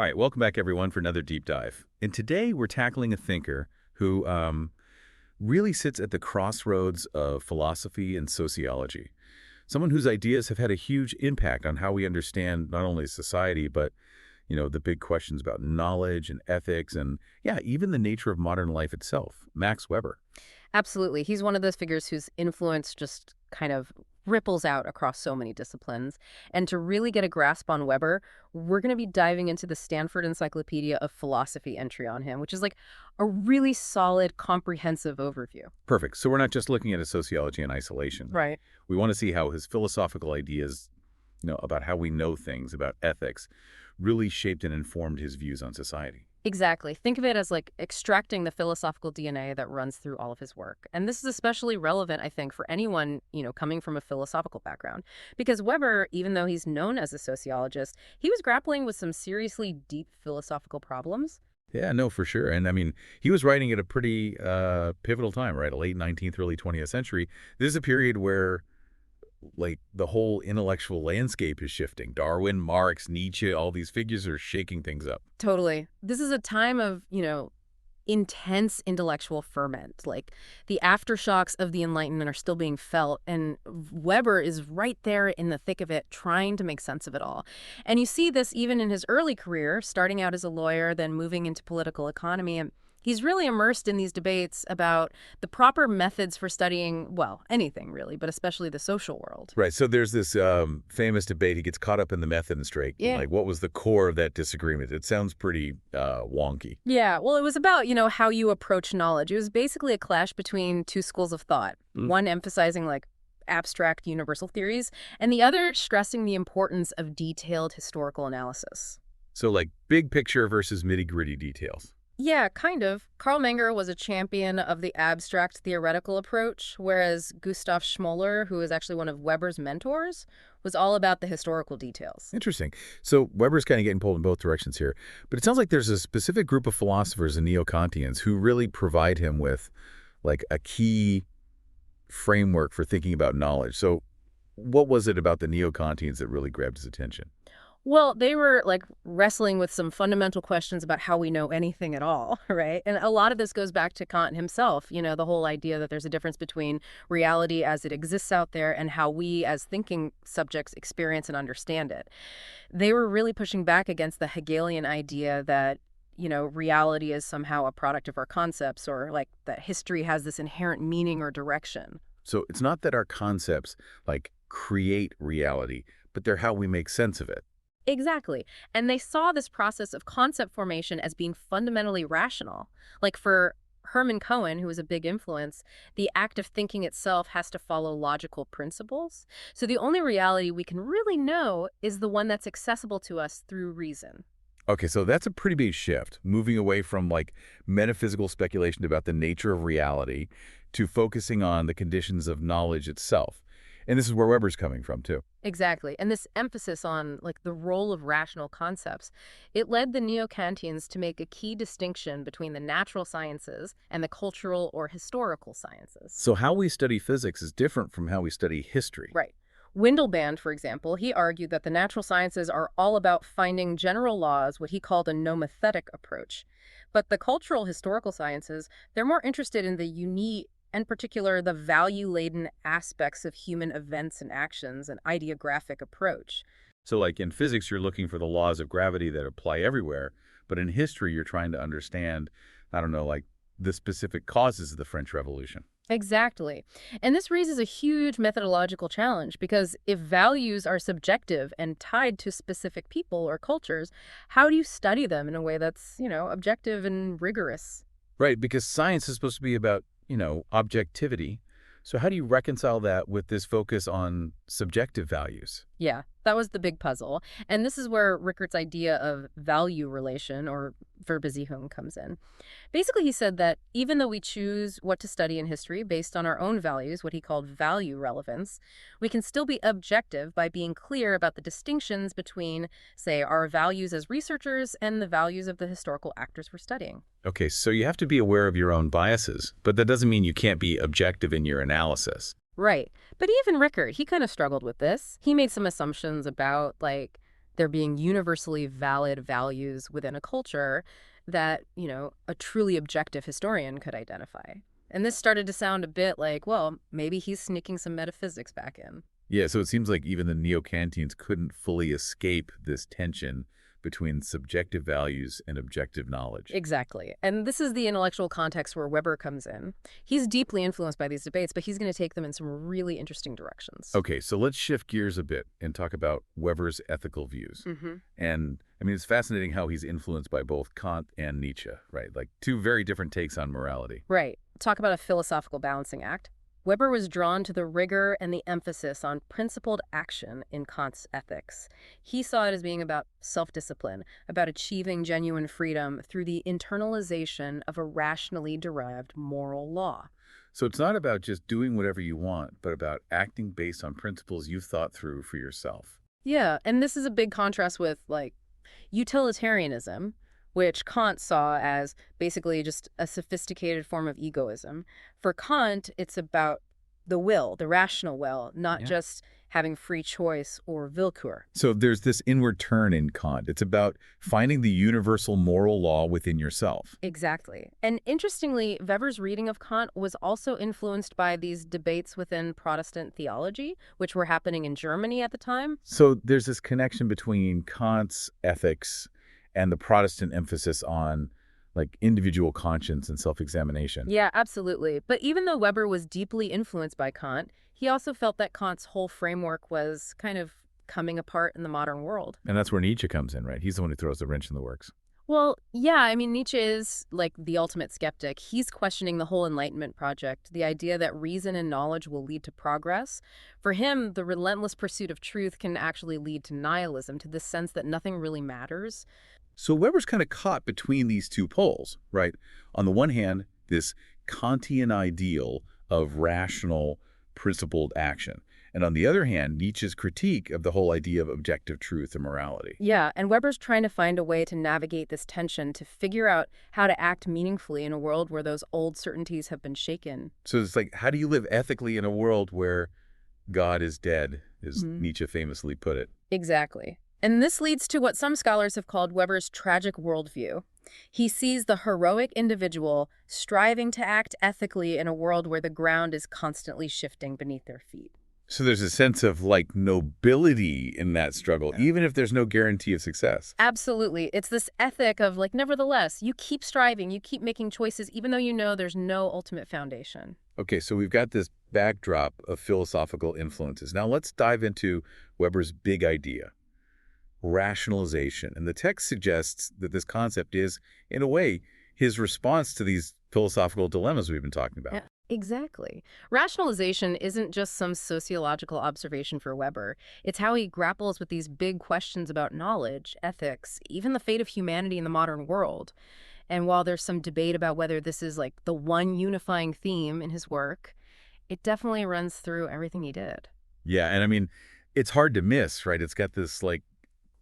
All right, welcome back, everyone, for another deep dive. And today we're tackling a thinker who really sits at the crossroads of philosophy and sociology. Someone whose ideas have had a huge impact on how we understand not only society, but, the big questions about knowledge and ethics and, yeah, even the nature of modern life itself, Max Weber. Absolutely. He's one of those figures whose influence just kind of ripples out across so many disciplines. And to really get a grasp on Weber, we're going to be diving into the Stanford Encyclopedia of Philosophy entry on him, which is like a really solid, comprehensive overview. Perfect. So we're not just looking at his sociology in isolation. Right. We want to see how his philosophical ideas, about how we know things, about ethics, really shaped and informed his views on society. Exactly. Think of it as like extracting the philosophical DNA that runs through all of his work. And this is especially relevant, I think, for anyone, coming from a philosophical background. Because Weber, even though he's known as a sociologist, he was grappling with some seriously deep philosophical problems. Yeah, no, for sure. And I mean, he was writing at a pretty pivotal time, right? A late 19th, early 20th century. This is a period where, like, the whole intellectual landscape is shifting. Darwin, Marx, Nietzsche, all these figures are shaking things up. Totally. This is a time of, intense intellectual ferment. Like the aftershocks of the Enlightenment are still being felt, and Weber is right there in the thick of it, trying to make sense of it all. And you see this even in his early career, starting out as a lawyer, then moving into political economy. And he's really immersed in these debates about the proper methods for studying, well, anything really, but especially the social world. Right. So there's this famous debate. He gets caught up in the Methodist streak. Yeah. Like, what was the core of that disagreement? It sounds pretty wonky. Yeah, well, it was about, how you approach knowledge. It was basically a clash between two schools of thought, one emphasizing like abstract universal theories, and the other stressing the importance of detailed historical analysis. So, like, big picture versus nitty-gritty details. Yeah, kind of. Karl Menger was a champion of the abstract theoretical approach, whereas Gustav Schmoller, who is actually one of Weber's mentors, was all about the historical details. Interesting. So Weber's kind of getting pulled in both directions here. But it sounds like there's a specific group of philosophers and neo-Kantians who really provide him with, like, a key framework for thinking about knowledge. So what was it about the neo-Kantians that really grabbed his attention? Well, they were like wrestling with some fundamental questions about how we know anything at all, right? And a lot of this goes back to Kant himself, the whole idea that there's a difference between reality as it exists out there and how we as thinking subjects experience and understand it. They were really pushing back against the Hegelian idea that reality is somehow a product of our concepts, or like that history has this inherent meaning or direction. So it's not that our concepts, like, create reality, but they're how we make sense of it. Exactly. And they saw this process of concept formation as being fundamentally rational. Like for Herman Cohen, who was a big influence, the act of thinking itself has to follow logical principles. So the only reality we can really know is the one that's accessible to us through reason. Okay, so that's a pretty big shift, moving away from, like, metaphysical speculation about the nature of reality to focusing on the conditions of knowledge itself. And this is where Weber's coming from, too. Exactly. And this emphasis on like the role of rational concepts, it led the neo-Kantians to make a key distinction between the natural sciences and the cultural or historical sciences. So how we study physics is different from how we study history. Right. Windelband, for example, he argued that the natural sciences are all about finding general laws, what he called a nomothetic approach. But the cultural historical sciences, they're more interested in the unique, in particular, the value-laden aspects of human events and actions, an ideographic approach. So, like, in physics, you're looking for the laws of gravity that apply everywhere. But in history, you're trying to understand, I don't know, like, the specific causes of the French Revolution. Exactly. And this raises a huge methodological challenge because if values are subjective and tied to specific people or cultures, how do you study them in a way that's, objective and rigorous? Right, because science is supposed to be about, objectivity. So how do you reconcile that with this focus on subjective values? Yeah, that was the big puzzle. And this is where Rickert's idea of value relation, or Verbeziehung, comes in. Basically, he said that even though we choose what to study in history based on our own values, what he called value relevance, we can still be objective by being clear about the distinctions between, say, our values as researchers and the values of the historical actors we're studying. Okay, so you have to be aware of your own biases, but that doesn't mean you can't be objective in your analysis. Right. But even Rickert, he kind of struggled with this. He made some assumptions about, like, there being universally valid values within a culture that, a truly objective historian could identify. And this started to sound a bit like, well, maybe he's sneaking some metaphysics back in. Yeah, so it seems like even the neo-Kantians couldn't fully escape this tension between subjective values and objective knowledge. Exactly. And this is the intellectual context where Weber comes in. He's deeply influenced by these debates, but he's going to take them in some really interesting directions. Okay, so let's shift gears a bit and talk about Weber's ethical views. Hmm. And I mean, it's fascinating how he's influenced by both Kant and Nietzsche, right? Like two very different takes on morality. Right. Talk about a philosophical balancing act. Weber was drawn to the rigor and the emphasis on principled action in Kant's ethics. He saw it as being about self-discipline, about achieving genuine freedom through the internalization of a rationally derived moral law. So it's not about just doing whatever you want, but about acting based on principles you've thought through for yourself. Yeah, and this is a big contrast with, like, utilitarianism, which Kant saw as basically just a sophisticated form of egoism. For Kant, it's about the will, the rational will, not Yeah. just having free choice or Willkür. So there's this inward turn in Kant. It's about finding the universal moral law within yourself. Exactly. And interestingly, Weber's reading of Kant was also influenced by these debates within Protestant theology, which were happening in Germany at the time. So there's this connection between Kant's ethics and the Protestant emphasis on like individual conscience and self-examination. Yeah, absolutely. But even though Weber was deeply influenced by Kant, he also felt that Kant's whole framework was kind of coming apart in the modern world. And that's where Nietzsche comes in, right? He's the one who throws the wrench in the works. Well, yeah, I mean, Nietzsche is like the ultimate skeptic. He's questioning the whole Enlightenment project, the idea that reason and knowledge will lead to progress. For him, the relentless pursuit of truth can actually lead to nihilism, to this sense that nothing really matters. So Weber's kind of caught between these two poles, right? On the one hand, this Kantian ideal of rational, principled action. And on the other hand, Nietzsche's critique of the whole idea of objective truth and morality. Yeah, and Weber's trying to find a way to navigate this tension, to figure out how to act meaningfully in a world where those old certainties have been shaken. So it's like, how do you live ethically in a world where God is dead, as Mhm. Nietzsche famously put it? Exactly. And this leads to what some scholars have called Weber's tragic worldview. He sees the heroic individual striving to act ethically in a world where the ground is constantly shifting beneath their feet. So there's a sense of like nobility in that struggle, even if there's no guarantee of success. Absolutely. It's this ethic of, like, nevertheless, you keep striving, you keep making choices, even though you know there's no ultimate foundation. Okay, so we've got this backdrop of philosophical influences. Now let's dive into Weber's big idea, rationalization. And the text suggests that this concept is, in a way, his response to these philosophical dilemmas we've been talking about. Yeah, exactly. Rationalization isn't just some sociological observation for Weber. It's how he grapples with these big questions about knowledge, ethics, even the fate of humanity in the modern world. And while there's some debate about whether this is like the one unifying theme in his work, it definitely runs through everything he did. Yeah, and I mean, it's hard to miss, right? It's got this like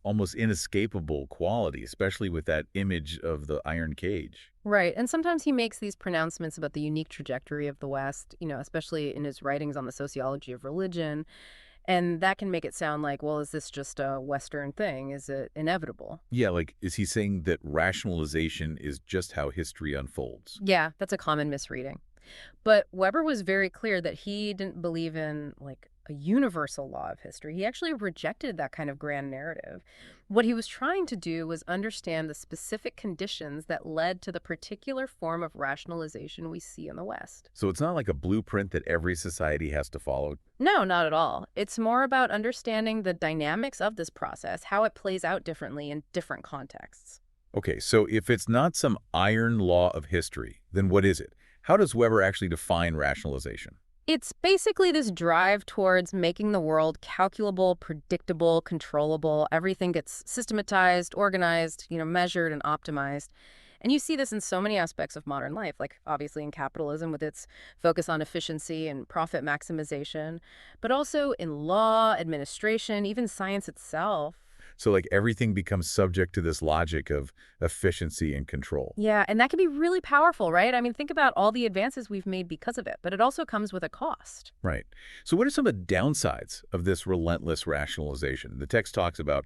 almost inescapable quality, especially with that image of the iron cage. Right. And sometimes he makes these pronouncements about the unique trajectory of the West, especially in his writings on the sociology of religion. And that can make it sound like, well, is this just a Western thing? Is it inevitable? Yeah, like, is he saying that rationalization is just how history unfolds? Yeah, that's a common misreading. But Weber was very clear that he didn't believe in, like, a universal law of history. He actually rejected that kind of grand narrative. What he was trying to do was understand the specific conditions that led to the particular form of rationalization we see in the West. So it's not like a blueprint that every society has to follow. No, not at all. It's more about understanding the dynamics of this process, how it plays out differently in different contexts. Okay, so if it's not some iron law of history, then what is it? How does Weber actually define rationalization? It's basically this drive towards making the world calculable, predictable, controllable. Everything gets systematized, organized, measured and optimized. And you see this in so many aspects of modern life, like obviously in capitalism with its focus on efficiency and profit maximization, but also in law, administration, even science itself. So like everything becomes subject to this logic of efficiency and control. Yeah, and that can be really powerful, right? I mean, think about all the advances we've made because of it, but it also comes with a cost. Right. So what are some of the downsides of this relentless rationalization? The text talks about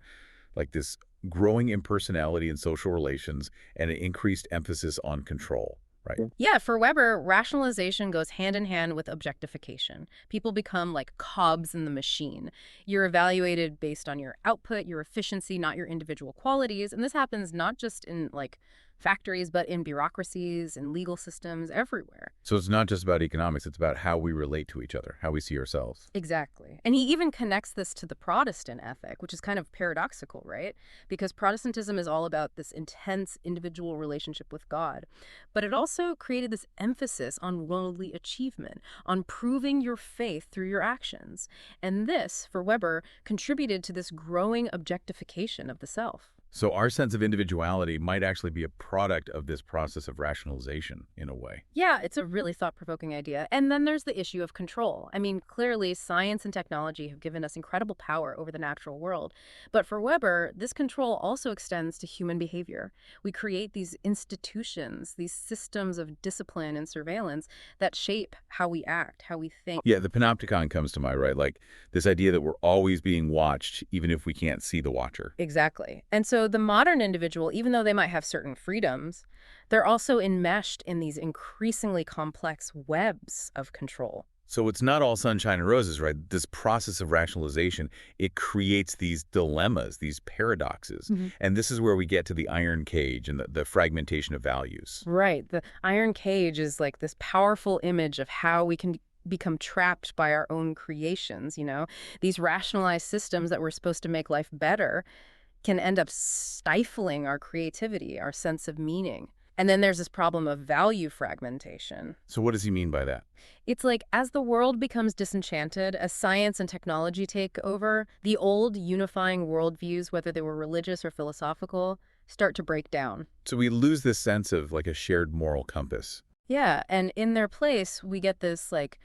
like this growing impersonality in social relations and an increased emphasis on control, right? Yeah, for Weber, rationalization goes hand in hand with objectification. People become like cogs in the machine. You're evaluated based on your output, your efficiency, not your individual qualities. And this happens not just in like factories, but in bureaucracies and legal systems everywhere. So it's not just about economics, it's about how we relate to each other, how we see ourselves. Exactly. And he even connects this to the Protestant ethic, which is kind of paradoxical, right? Because Protestantism is all about this intense individual relationship with God. But it also created this emphasis on worldly achievement, on proving your faith through your actions. And this, for Weber, contributed to this growing objectification of the self. So our sense of individuality might actually be a product of this process of rationalization in a way. Yeah, it's a really thought-provoking idea. And then there's the issue of control. I mean, clearly, science and technology have given us incredible power over the natural world. But for Weber, this control also extends to human behavior. We create these institutions, these systems of discipline and surveillance that shape how we act, how we think. Yeah, the panopticon comes to mind, right? Like this idea that we're always being watched, even if we can't see the watcher. Exactly. And so the modern individual, even though they might have certain freedoms, they're also enmeshed in these increasingly complex webs of control. So it's not all sunshine and roses, right? This process of rationalization, it creates these dilemmas, these paradoxes. And this is where we get to the iron cage and the fragmentation of values. Right. The iron cage is like this powerful image of how we can become trapped by our own creations, you know? These rationalized systems that were supposed to make life better can end up stifling our creativity, our sense of meaning. And then there's this problem of value fragmentation. So what does he mean by that? It's like as the world becomes disenchanted, as science and technology take over, the old unifying worldviews, whether they were religious or philosophical, start to break down. So we lose this sense of like a shared moral compass. Yeah, and in their place, we get this like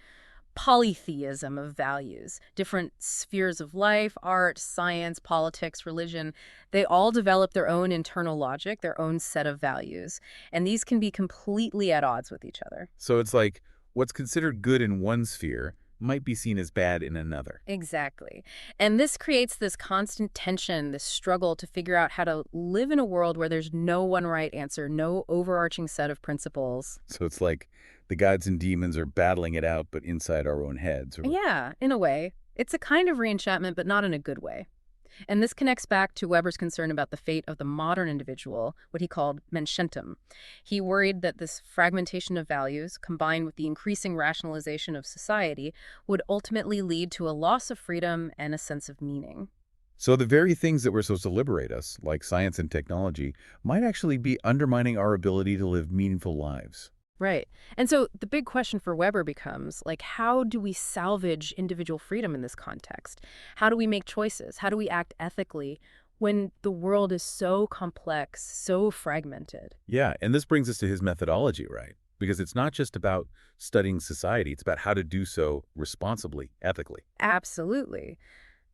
polytheism of values. Different spheres of life, art, science, politics, religion, they all develop their own internal logic, their own set of values. And these can be completely at odds with each other. So it's like what's considered good in one sphere might be seen as bad in another. Exactly. And this creates this constant tension, this struggle to figure out how to live in a world where there's no one right answer, no overarching set of principles. So it's like the gods and demons are battling it out, but inside our own heads. Or Yeah, in a way. It's a kind of reenchantment, but not in a good way. And this connects back to Weber's concern about the fate of the modern individual, what he called Menschentum. He worried that this fragmentation of values, combined with the increasing rationalization of society, would ultimately lead to a loss of freedom and a sense of meaning. So the very things that were supposed to liberate us, like science and technology, might actually be undermining our ability to live meaningful lives. Right. And so the big question for Weber becomes, like, how do we salvage individual freedom in this context? How do we make choices? How do we act ethically when the world is so complex, so fragmented? Yeah, and this brings us to his methodology, right? Because it's not just about studying society, it's about how to do so responsibly, ethically. Absolutely.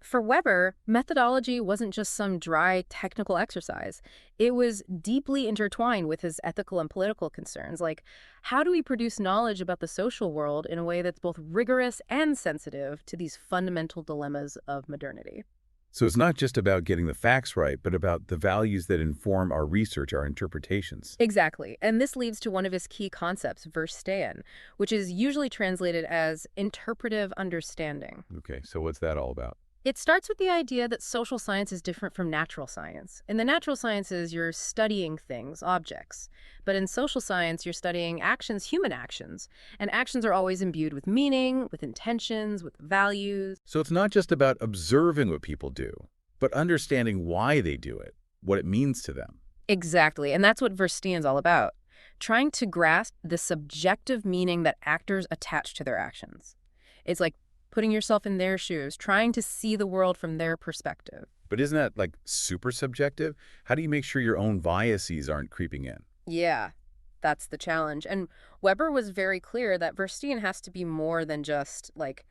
For Weber, methodology wasn't just some dry technical exercise. It was deeply intertwined with his ethical and political concerns, like how do we produce knowledge about the social world in a way that's both rigorous and sensitive to these fundamental dilemmas of modernity? So it's not just about getting the facts right, but about the values that inform our research, our interpretations. Exactly. And this leads to one of his key concepts, Verstehen, which is usually translated as interpretive understanding. Okay, so what's that all about? It starts with the idea that social science is different from natural science. In the natural sciences, you're studying things, objects. But in social science, you're studying actions, human actions. And actions are always imbued with meaning, with intentions, with values. So it's not just about observing what people do, but understanding why they do it, what it means to them. Exactly. And that's what Verstehen's all about. Trying to grasp the subjective meaning that actors attach to their actions. It's like putting yourself in their shoes, trying to see the world from their perspective. But isn't that like super subjective? How do you make sure your own biases aren't creeping in? Yeah, that's the challenge. And Weber was very clear that Verstehen has to be more than just like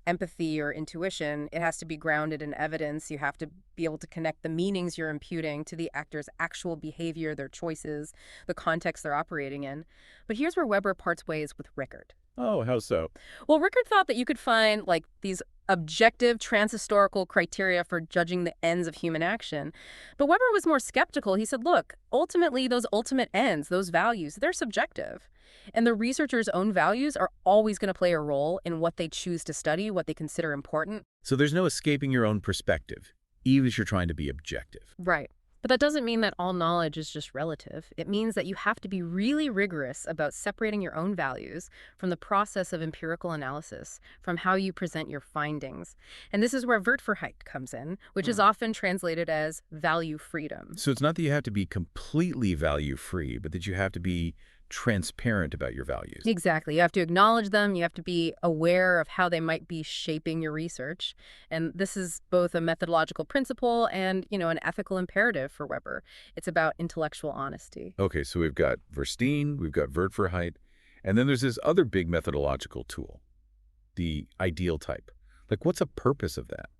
empathy or intuition. It has to be grounded in evidence. You have to be able to connect the meanings you're imputing to the actor's actual behavior, their choices, the context they're operating in. But here's where Weber parts ways with Rickert. Oh, how so? Well, Rickert thought that you could find like these objective transhistorical criteria for judging the ends of human action. But Weber was more skeptical. He said, look, ultimately, those ultimate ends, those values, they're subjective. And the researcher's own values are always going to play a role in what they choose to study, what they consider important. So there's no escaping your own perspective, even if you're trying to be objective. Right. But that doesn't mean that all knowledge is just relative. It means that you have to be really rigorous about separating your own values from the process of empirical analysis, from how you present your findings. And this is where Wertfreiheit comes in, which is often translated as value freedom. So it's not that you have to be completely value-free, but that you have to be transparent about your values. Exactly. You have to acknowledge them. You have to be aware of how they might be shaping your research. And this is both a methodological principle and, an ethical imperative for Weber. It's about intellectual honesty. Okay, so we've got Verstehen, we've got Wertfreiheit, and then there's this other big methodological tool, the ideal type. Like, what's the purpose of that?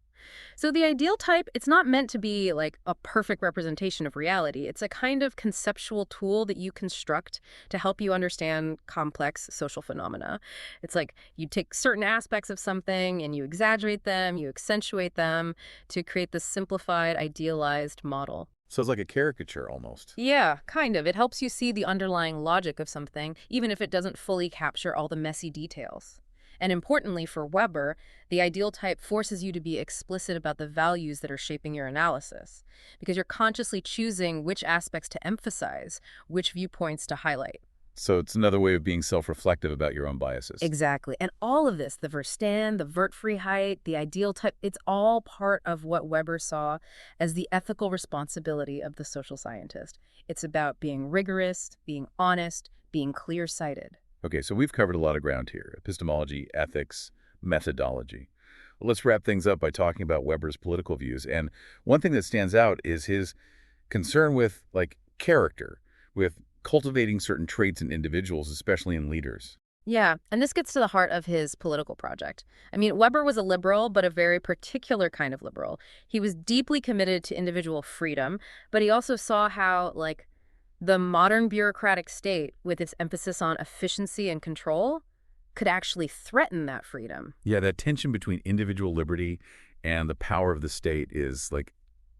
So the ideal type, it's not meant to be like a perfect representation of reality. It's a kind of conceptual tool that you construct to help you understand complex social phenomena. It's like you take certain aspects of something and you exaggerate them, you accentuate them to create this simplified, idealized model. So it's like a caricature almost. Yeah, kind of. It helps you see the underlying logic of something, even if it doesn't fully capture all the messy details. And importantly for Weber, the ideal type forces you to be explicit about the values that are shaping your analysis, because you're consciously choosing which aspects to emphasize, which viewpoints to highlight. So it's another way of being self-reflective about your own biases. Exactly. And all of this, the Verstand, the Wertfreiheit, the ideal type, it's all part of what Weber saw as the ethical responsibility of the social scientist. It's about being rigorous, being honest, being clear-sighted. Okay, so we've covered a lot of ground here: epistemology, ethics, methodology. Well, let's wrap things up by talking about Weber's political views. And one thing that stands out is his concern with, like, character, with cultivating certain traits in individuals, especially in leaders. Yeah, and this gets to the heart of his political project. I mean, Weber was a liberal, but a very particular kind of liberal. He was deeply committed to individual freedom, but he also saw how, like, the modern bureaucratic state, with its emphasis on efficiency and control, could actually threaten that freedom. Yeah, that tension between individual liberty and the power of the state is like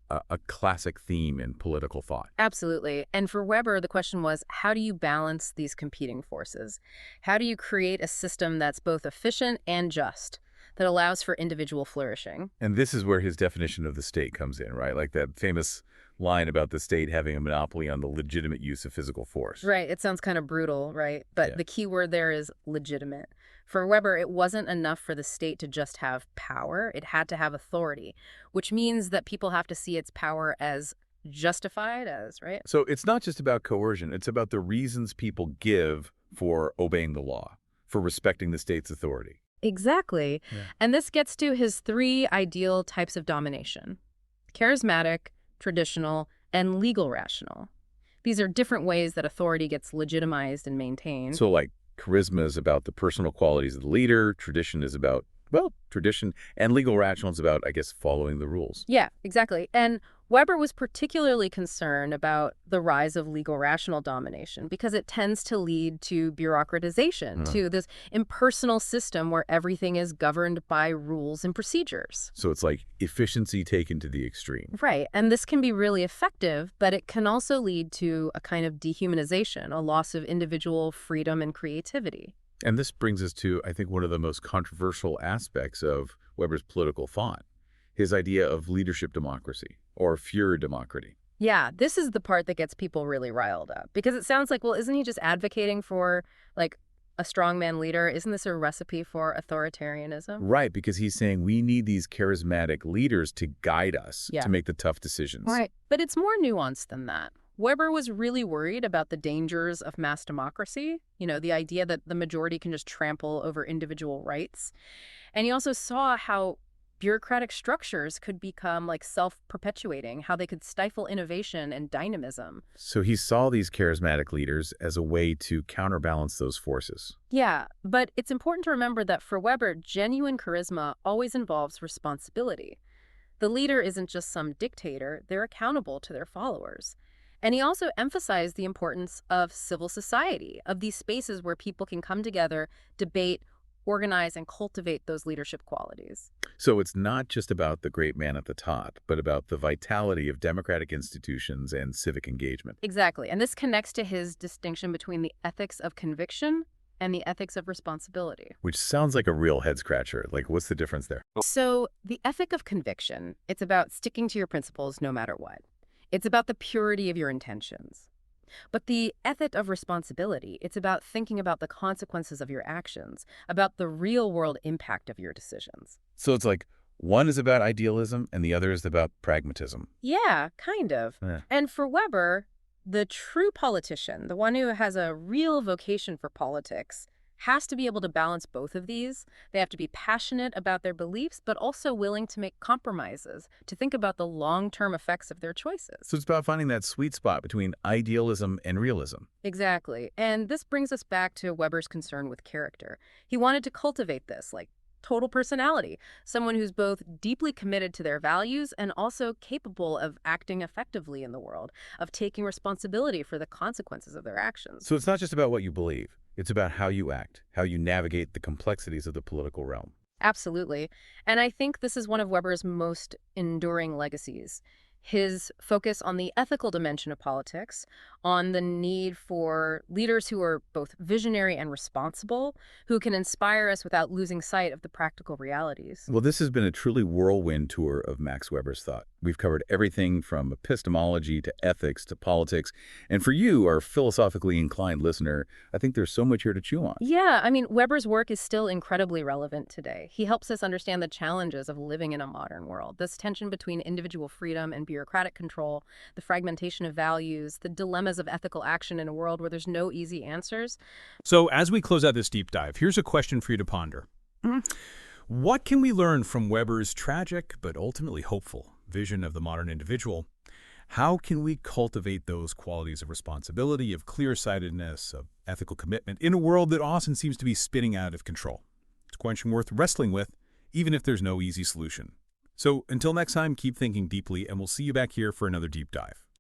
a classic theme in political thought. Absolutely. And for Weber, the question was, how do you balance these competing forces? How do you create a system that's both efficient and just, that allows for individual flourishing? And this is where his definition of the state comes in, right? Like that famous line about the state having a monopoly on the legitimate use of physical force. Right. It sounds kind of brutal, right? But Yeah. the key word there is legitimate. For Weber, it wasn't enough for the state to just have power. It had to have authority, which means that people have to see its power as justified as, right? So it's not just about coercion. It's about the reasons people give for obeying the law, for respecting the state's authority. Exactly. Yeah. And this gets to his three ideal types of domination: charismatic, traditional, and legal rational. These are different ways that authority gets legitimized and maintained. So like charisma is about the personal qualities of the leader. Tradition is about, well, tradition. And legal rational is about, I guess, following the rules. Yeah, exactly. And Weber was particularly concerned about the rise of legal rational domination because it tends to lead to bureaucratization, to this impersonal system where everything is governed by rules and procedures. So it's like efficiency taken to the extreme. Right. And this can be really effective, but it can also lead to a kind of dehumanization, a loss of individual freedom and creativity. And this brings us to, I think, one of the most controversial aspects of Weber's political thought, his idea of leadership democracy, or Führerdemokratie. Yeah, this is the part that gets people really riled up because it sounds like, well, isn't he just advocating for, like, a strongman leader? Isn't this a recipe for authoritarianism? Right, because he's saying we need these charismatic leaders to guide us Yeah. to make the tough decisions. Right. But it's more nuanced than that. Weber was really worried about the dangers of mass democracy, the idea that the majority can just trample over individual rights. And he also saw how bureaucratic structures could become like self-perpetuating, how they could stifle innovation and dynamism. So he saw these charismatic leaders as a way to counterbalance those forces. Yeah, but it's important to remember that for Weber, genuine charisma always involves responsibility. The leader isn't just some dictator, they're accountable to their followers. And he also emphasized the importance of civil society, of these spaces where people can come together, debate, organize and cultivate those leadership qualities. So it's not just about the great man at the top, but about the vitality of democratic institutions and civic engagement, Exactly. And this connects to his distinction between the ethics of conviction and the ethics of responsibility. which sounds like a real head-scratcher. Like, what's the difference there? So, the ethic of conviction, it's about sticking to your principles no matter what. It's about the purity of your intentions. But the ethic of responsibility, it's about thinking about the consequences of your actions, about the real world impact of your decisions. So it's like one is about idealism and the other is about pragmatism. Yeah, kind of. Yeah. And for Weber, the true politician, the one who has a real vocation for politics, has to be able to balance both of these. They have to be passionate about their beliefs, but also willing to make compromises, to think about the long-term effects of their choices. So it's about finding that sweet spot between idealism and realism. Exactly. And this brings us back to Weber's concern with character. He wanted to cultivate this, like total personality, someone who's both deeply committed to their values and also capable of acting effectively in the world, of taking responsibility for the consequences of their actions. So it's not just about what you believe. It's about how you act, how you navigate the complexities of the political realm. Absolutely. And I think this is one of Weber's most enduring legacies. His focus on the ethical dimension of politics, on the need for leaders who are both visionary and responsible, who can inspire us without losing sight of the practical realities. Well, this has been a truly whirlwind tour of Max Weber's thought. We've covered everything from epistemology to ethics to politics. And for you, our philosophically inclined listener, I think there's so much here to chew on. Yeah, I mean, Weber's work is still incredibly relevant today. He helps us understand the challenges of living in a modern world, this tension between individual freedom and bureaucratic control, the fragmentation of values, the dilemmas of ethical action in a world where there's no easy answers. So as we close out this deep dive, here's a question for you to ponder. What can we learn from Weber's tragic but ultimately hopeful vision of the modern individual? How can we cultivate those qualities of responsibility, of clear-sightedness, of ethical commitment in a world that often seems to be spinning out of control? It's a question worth wrestling with, even if there's no easy solution. So until next time, keep thinking deeply, and we'll see you back here for another deep dive.